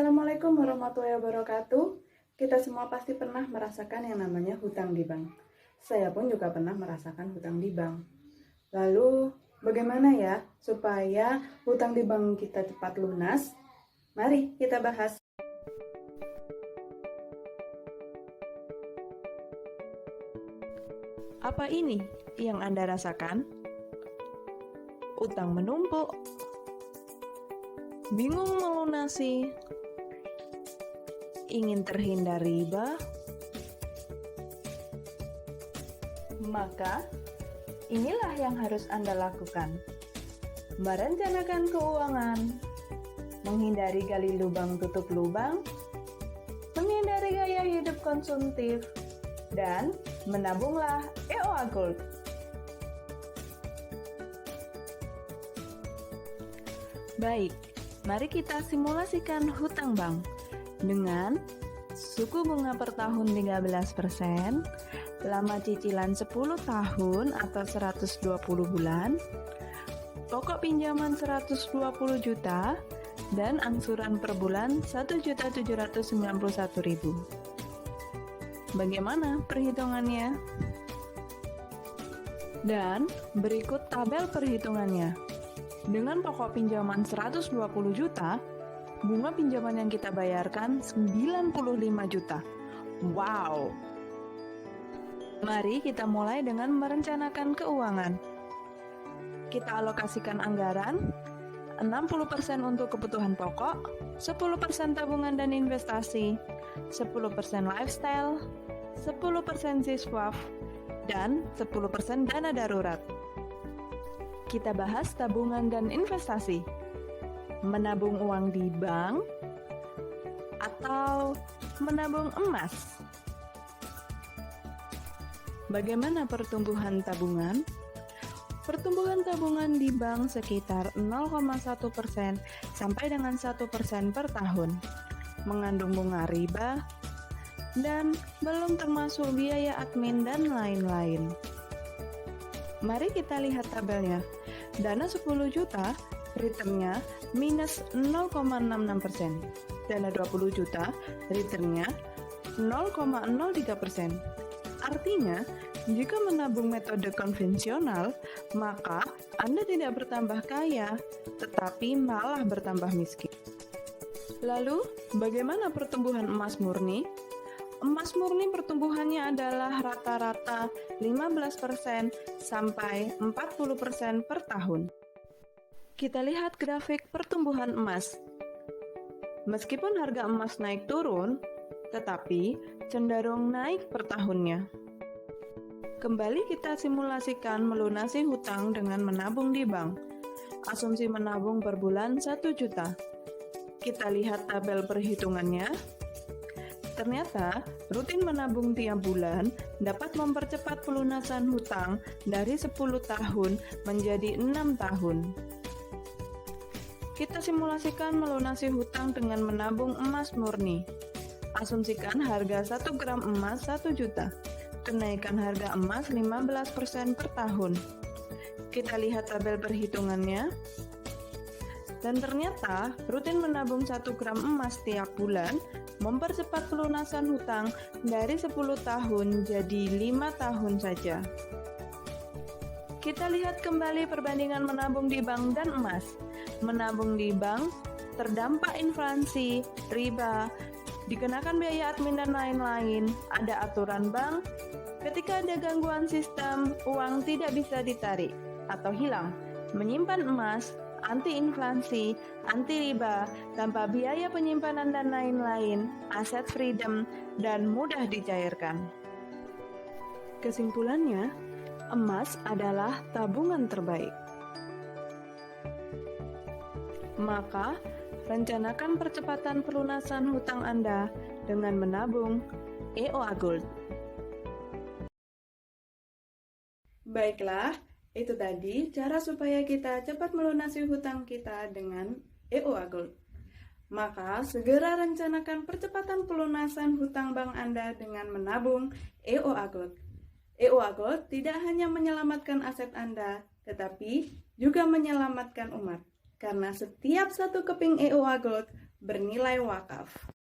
Assalamualaikum warahmatullahi wabarakatuh. Kita semua pasti pernah merasakan yang namanya hutang di bank. Saya pun juga pernah merasakan hutang di bank. Lalu, bagaimana ya supaya hutang di bank kita cepat lunas? Mari kita bahas. Apa ini yang Anda rasakan? Utang menumpuk, bingung melunasi, ingin terhindar riba, maka inilah yang harus Anda lakukan. Merencanakan keuangan, menghindari gali lubang tutup lubang, menghindari gaya hidup konsumtif, dan menabunglah EOA Gold. Baik, mari kita simulasikan hutang bank dengan suku bunga per tahun 13%, lama cicilan 10 tahun atau 120 bulan, pokok pinjaman 120 juta, dan angsuran per bulan 1.791.000. Bagaimana perhitungannya? Dan berikut tabel perhitungannya. Dengan pokok pinjaman 120 juta, bunga pinjaman yang kita bayarkan 95 juta. Wow! Mari kita mulai dengan merencanakan keuangan. Kita alokasikan anggaran 60% untuk kebutuhan pokok, 10% tabungan dan investasi, 10% lifestyle, 10% siswaf, dan 10% dana darurat. Kita bahas tabungan dan investasi. Menabung uang di bank atau menabung emas? Bagaimana pertumbuhan tabungan? Pertumbuhan tabungan di bank sekitar 0,1% sampai dengan 1% per tahun, mengandung bunga riba, dan belum termasuk biaya admin dan lain-lain. Mari kita lihat tabelnya. Dana 10 juta, returnnya minus 0,66%. Dana 20 juta, returnnya 0,03%. Artinya, jika menabung metode konvensional, maka Anda tidak bertambah kaya, tetapi malah bertambah miskin. Lalu, bagaimana pertumbuhan emas murni? Emas murni pertumbuhannya adalah rata-rata 15% sampai 40% per tahun. Kita lihat grafik pertumbuhan emas. Meskipun harga emas naik turun, tetapi cenderung naik per tahunnya. Kembali kita simulasikan melunasi hutang dengan menabung di bank. Asumsi menabung per bulan 1 juta. Kita lihat tabel perhitungannya. Ternyata, rutin menabung tiap bulan dapat mempercepat pelunasan hutang dari 10 tahun menjadi 6 tahun. Kita simulasikan melunasi hutang dengan menabung emas murni. Asumsikan harga 1 gram emas 1 juta. Kenaikan harga emas 15% per tahun. Kita lihat tabel perhitungannya. Dan ternyata, rutin menabung 1 gram emas tiap bulan mempercepat pelunasan hutang dari 10 tahun jadi 5 tahun saja. Kita lihat kembali perbandingan menabung di bank dan emas. Menabung di bank terdampak inflasi, riba, dikenakan biaya admin dan lain-lain, ada aturan bank. Ketika ada gangguan sistem, uang tidak bisa ditarik atau hilang. Menyimpan emas anti inflasi, anti riba, tanpa biaya penyimpanan dan lain-lain, aset freedom, dan mudah dicairkan. Kesimpulannya, emas adalah tabungan terbaik. Maka, rencanakan percepatan pelunasan hutang Anda dengan menabung EOA Gold. Baiklah, itu tadi cara supaya kita cepat melunasi hutang kita dengan EOA Gold. Maka segera rencanakan percepatan pelunasan hutang bank Anda dengan menabung EOA Gold. EOA Gold tidak hanya menyelamatkan aset Anda, tetapi juga menyelamatkan umat. Karena setiap satu keping EOA Gold bernilai wakaf.